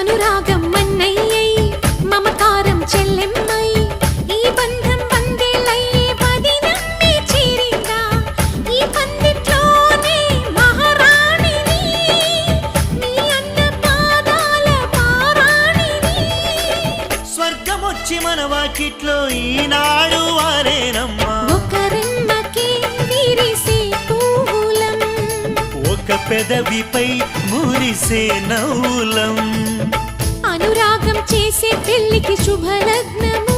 అనురాగం మన్నయ్యై మమకారం చెల్లెమ్మై ఈ బంధం వందేళ్ళయ్యే పదినమ్మి చేరిందా ఈ పందిట్లోనే మహారాణిని నీ అన్న పాదాల పారాణిని స్వర్గమొచ్చి మన వాకిట్లో ఈనాడు వారేనమ్మా ఒకరెమ్మకి విరిసే పువ్వులం ఒక పెదవిపై మురిసే నవ్వులం అనురాగం చేసే పెళ్లికి శుభలగ్నము